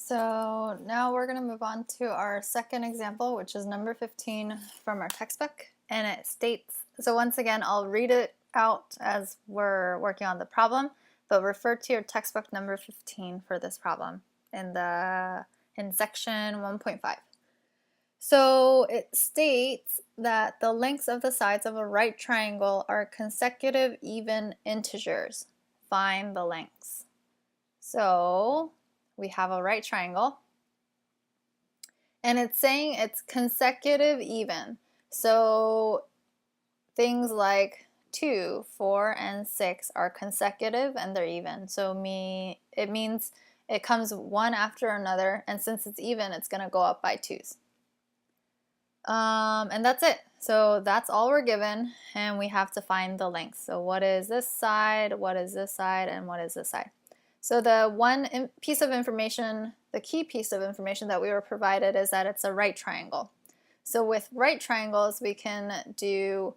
So now we're going to move on to our second example, which is number 15 from our textbook. And it states, so once again, I'll read it out as we're working on the problem, but refer to your textbook number 15 for this problem in section 1.5. So it states that the lengths of the sides of a right triangle are consecutive even integers. Find the lengths. So we have a right triangle, and it's saying it's consecutive even. So things like 2, 4, and 6 are consecutive and they're even. So it means it comes one after another, and since it's even, it's going to go up by 2s. And that's it. So that's all we're given, and we have to find the length. So what is this side, what is this side, and what is this side? So the piece of information, the key piece of information that we were provided is that it's a right triangle. So with right triangles, we can do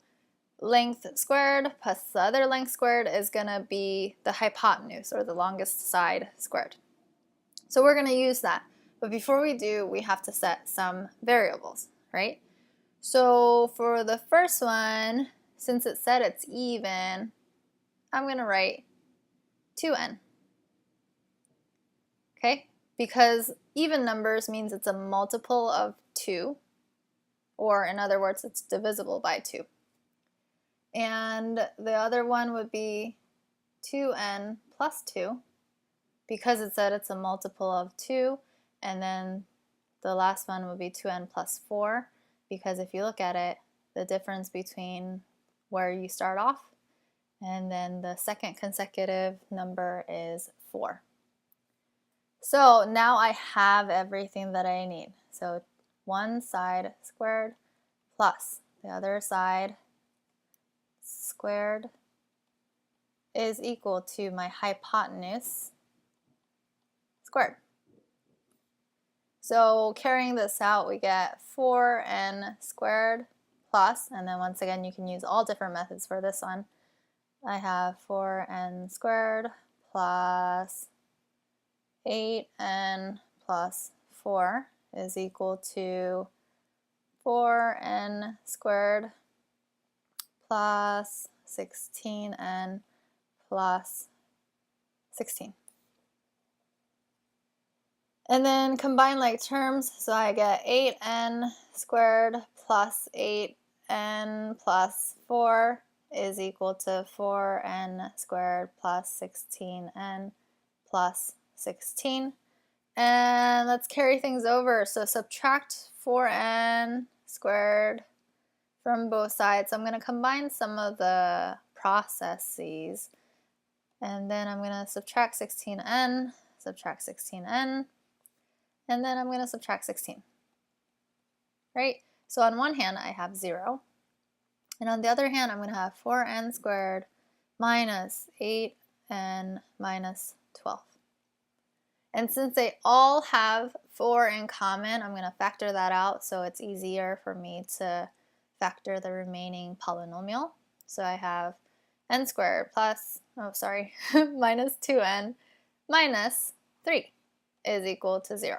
length squared plus the other length squared is going to be the hypotenuse, or the longest side, squared. So we're going to use that. But before we do, we have to set some variables, right? So for the first one, since it said it's even, I'm going to write 2n. Okay, because even numbers means it's a multiple of 2, or in other words, it's divisible by 2. And the other one would be 2n plus 2, because it said it's a multiple of 2, and then the last one would be 2n plus 4, because if you look at it, the difference between where you start off and then the second consecutive number is 4. So now I have everything that I need. So one side squared plus the other side squared is equal to my hypotenuse squared. So carrying this out, we get 4n squared plus, and then once again, you can use all different methods for this one. I have 4n squared plus 8n plus 4 is equal to 4n squared plus 16n plus 16. And then combine like terms, so I get 8n squared plus 8n plus 4 is equal to 4n squared plus 16n plus 16. And let's carry things over. So subtract 4n squared from both sides. So I'm going to combine some of the processes. And then I'm going to subtract 16n, and then I'm going to subtract 16. Right? So on one hand, I have 0. And on the other hand, I'm going to have 4n squared minus 8n minus 12. And since they all have 4 in common, I'm going to factor that out so it's easier for me to factor the remaining polynomial. So I have n squared plus, minus 2n minus 3 is equal to 0.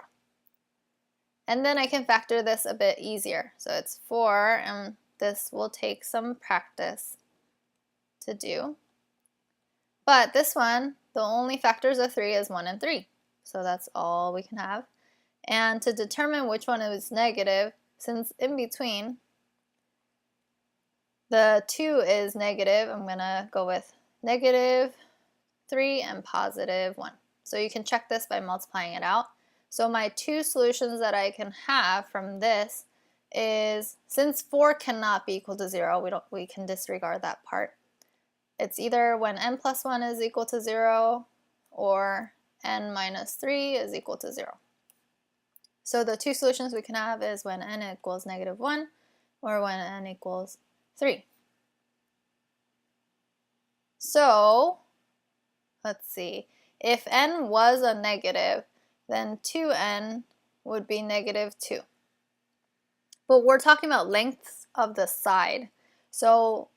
And then I can factor this a bit easier. So it's 4, and this will take some practice to do. But this one, the only factors of 3 is 1 and 3. So that's all we can have. And to determine which one is negative, since in between the 2 is negative, I'm going to go with negative 3 and positive 1. So you can check this by multiplying it out. So my two solutions that I can have from this is, since 4 cannot be equal to 0, we can disregard that part. It's either when n plus 1 is equal to 0 or n minus 3 is equal to 0. So the two solutions we can have is when n equals negative 1 or when n equals 3. So let's see. If n was a negative, then 2n would be negative 2. But we're talking about lengths of the side. So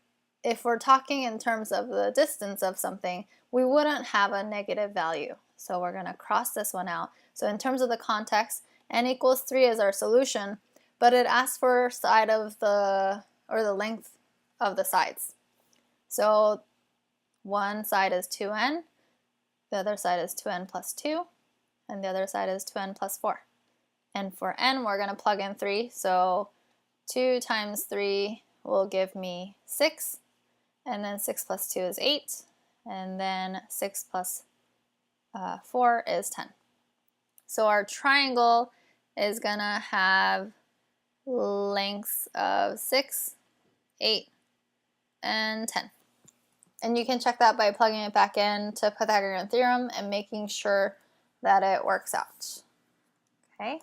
if we're talking in terms of the distance of something, we wouldn't have a negative value. So we're going to cross this one out. So in terms of the context, n equals 3 is our solution, but it asks for side of the, or the length of the sides. So one side is 2n, the other side is 2n plus 2, and the other side is 2n plus 4. And for n, we're going to plug in 3, so 2 times 3 will give me 6, and then 6 plus 2 is 8, and then 6 plus 4 is 10. So our triangle is going to have lengths of 6, 8, and 10. And you can check that by plugging it back in to Pythagorean theorem and making sure that it works out. Okay.